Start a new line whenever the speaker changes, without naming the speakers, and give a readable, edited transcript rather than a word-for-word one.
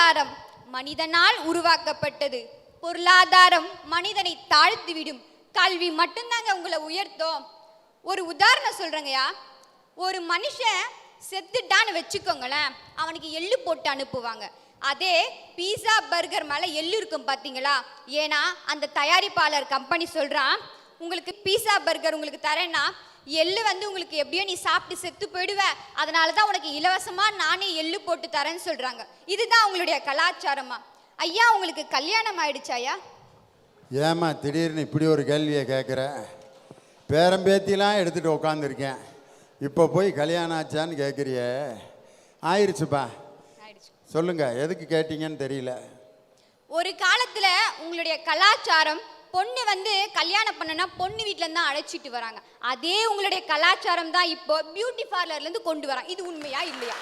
பொருளாதாரம் மனிதனால் உருவாக்கப்பட்டது. பொருளாதாரம் மனிதனை தாழ்த்திவிடும். கல்வி மட்டும்தாங்க உங்களை உயர்த்தும். ஒரு உதாரணம் சொல்றேங்கய்யா. ஒரு மனுஷன் செத்துட்டான்னு வச்சுக்கோங்களேன், அவனுக்கு எள்ளு போட்டு அனுப்புவாங்க. அதே பீஸா பர்கர் மேலே எள்ளு இருக்கும் பார்த்தீங்களா? ஏன்னா அந்த தயாரிப்பாளர் கம்பெனி சொல்கிறான், உங்களுக்கு பீஸா பர்கர் உங்களுக்கு தரேன்னா எள்ளு உங்களுக்கு எப்படியோ நீ சாப்பிட்டு செத்து போயிடுவ, அதனால தான் உனக்கு இலவசமாக நானே எள்ளு போட்டு தரேன்னு சொல்கிறாங்க. இதுதான் உங்களுடைய கலாச்சாரமா? ஐயா, உங்களுக்கு கல்யாணம் ஆயிடுச்சாயா?
ஏமா திடீர்னு இப்படி ஒரு கேள்வியை கேட்குற? பேரம்பேத்திலாம் எடுத்துகிட்டு உட்காந்துருக்கேன், இப்போ போய் கல்யாணம் ஆச்சான்னு கேட்குறிய? ஆயிடுச்சுப்பா. சொல்லுங்க, எதுக்கு கேட்டீங்கன்னு தெரியல.
ஒரு காலத்துல உங்களுடைய கலாச்சாரம் பொண்ணு கல்யாணம் பண்ணனா பொண்ணு வீட்டுல இருந்து அழைச்சிட்டு வராங்க. அதே உங்களுடைய கலாச்சாரம் தான் இப்போ பியூட்டி பார்லர்ல இருந்து கொண்டு வராங்க. இது உண்மையா இல்லையா?